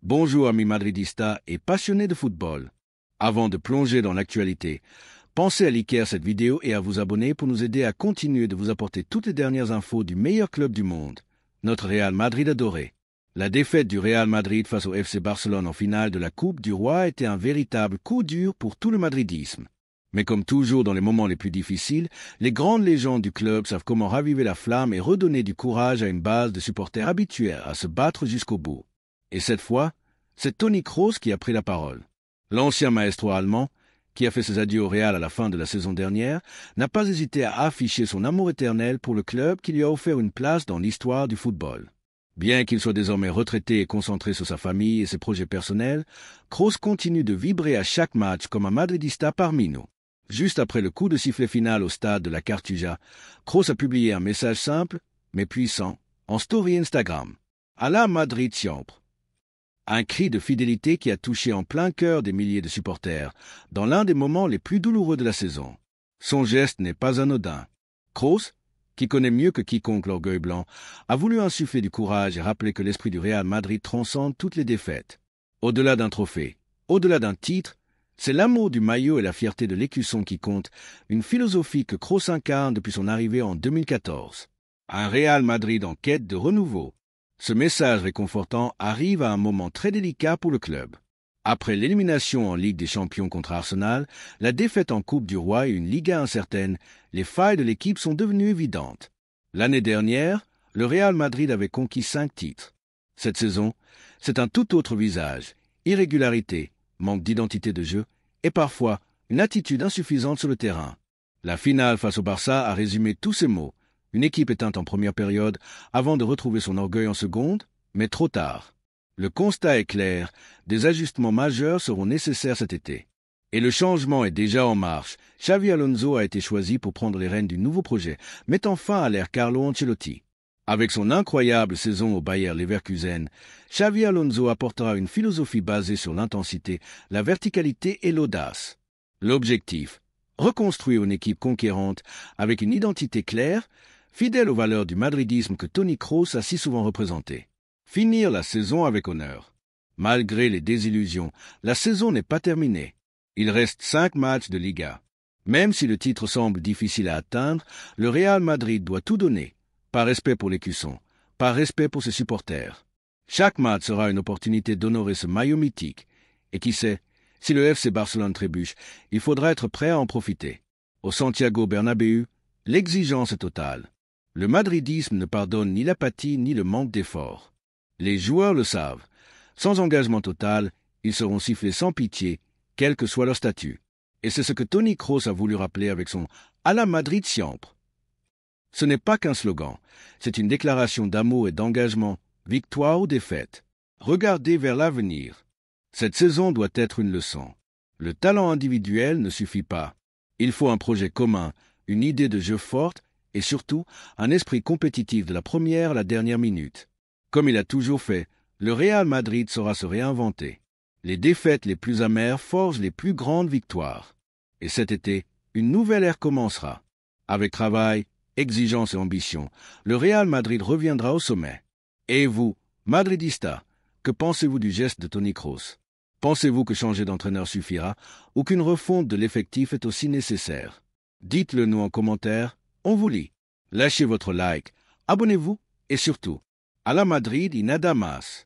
Bonjour amis madridistas et passionnés de football. Avant de plonger dans l'actualité, pensez à liker cette vidéo et à vous abonner pour nous aider à continuer de vous apporter toutes les dernières infos du meilleur club du monde, notre Real Madrid adoré. La défaite du Real Madrid face au FC Barcelone en finale de la Coupe du Roi a été un véritable coup dur pour tout le madridisme. Mais comme toujours dans les moments les plus difficiles, les grandes légendes du club savent comment raviver la flamme et redonner du courage à une base de supporters habitués à se battre jusqu'au bout. Et cette fois, c'est Toni Kroos qui a pris la parole. L'ancien maestro allemand, qui a fait ses adieux au Real à la fin de la saison dernière, n'a pas hésité à afficher son amour éternel pour le club qui lui a offert une place dans l'histoire du football. Bien qu'il soit désormais retraité et concentré sur sa famille et ses projets personnels, Kroos continue de vibrer à chaque match comme un madridista parmi nous. Juste après le coup de sifflet final au stade de la Cartuja, Kroos a publié un message simple, mais puissant, en story Instagram. À la Madrid siempre. Un cri de fidélité qui a touché en plein cœur des milliers de supporters, dans l'un des moments les plus douloureux de la saison. Son geste n'est pas anodin. Kroos, qui connaît mieux que quiconque l'orgueil blanc, a voulu insuffler du courage et rappeler que l'esprit du Real Madrid transcende toutes les défaites. Au-delà d'un trophée, au-delà d'un titre, c'est l'amour du maillot et la fierté de l'écusson qui comptent, une philosophie que Kroos incarne depuis son arrivée en 2014. Un Real Madrid en quête de renouveau. Ce message réconfortant arrive à un moment très délicat pour le club. Après l'élimination en Ligue des Champions contre Arsenal, la défaite en Coupe du Roi et une Liga incertaine, les failles de l'équipe sont devenues évidentes. L'année dernière, le Real Madrid avait conquis 5 titres. Cette saison, c'est un tout autre visage. Irrégularité, manque d'identité de jeu et parfois une attitude insuffisante sur le terrain. La finale face au Barça a résumé tous ces mots. Une équipe éteinte en première période avant de retrouver son orgueil en seconde, mais trop tard. Le constat est clair, des ajustements majeurs seront nécessaires cet été. Et le changement est déjà en marche. Xavi Alonso a été choisi pour prendre les rênes du nouveau projet, mettant fin à l'ère Carlo Ancelotti. Avec son incroyable saison au Bayer Leverkusen, Xavi Alonso apportera une philosophie basée sur l'intensité, la verticalité et l'audace. L'objectif, reconstruire une équipe conquérante avec une identité claire, fidèle aux valeurs du madridisme que Toni Kroos a si souvent représentées. Finir la saison avec honneur. Malgré les désillusions, la saison n'est pas terminée. Il reste 5 matchs de Liga. Même si le titre semble difficile à atteindre, le Real Madrid doit tout donner. Par respect pour l'écusson, par respect pour ses supporters. Chaque match sera une opportunité d'honorer ce maillot mythique. Et qui sait, si le FC Barcelone trébuche, il faudra être prêt à en profiter. Au Santiago Bernabéu, l'exigence est totale. Le madridisme ne pardonne ni l'apathie ni le manque d'effort. Les joueurs le savent. Sans engagement total, ils seront sifflés sans pitié, quel que soit leur statut. Et c'est ce que Toni Kroos a voulu rappeler avec son « à la Madrid siempre ». Ce n'est pas qu'un slogan, c'est une déclaration d'amour et d'engagement, victoire ou défaite. Regardez vers l'avenir. Cette saison doit être une leçon. Le talent individuel ne suffit pas. Il faut un projet commun, une idée de jeu forte et surtout un esprit compétitif de la première à la dernière minute. Comme il a toujours fait, le Real Madrid saura se réinventer. Les défaites les plus amères forgent les plus grandes victoires. Et cet été, une nouvelle ère commencera. Avec travail, exigence et ambition, le Real Madrid reviendra au sommet. Et vous, madridistas, que pensez-vous du geste de Toni Kroos? Pensez-vous que changer d'entraîneur suffira ou qu'une refonte de l'effectif est aussi nécessaire? Dites-le nous en commentaire, on vous lit. Lâchez votre like, abonnez-vous et surtout, à la Madrid y nada más.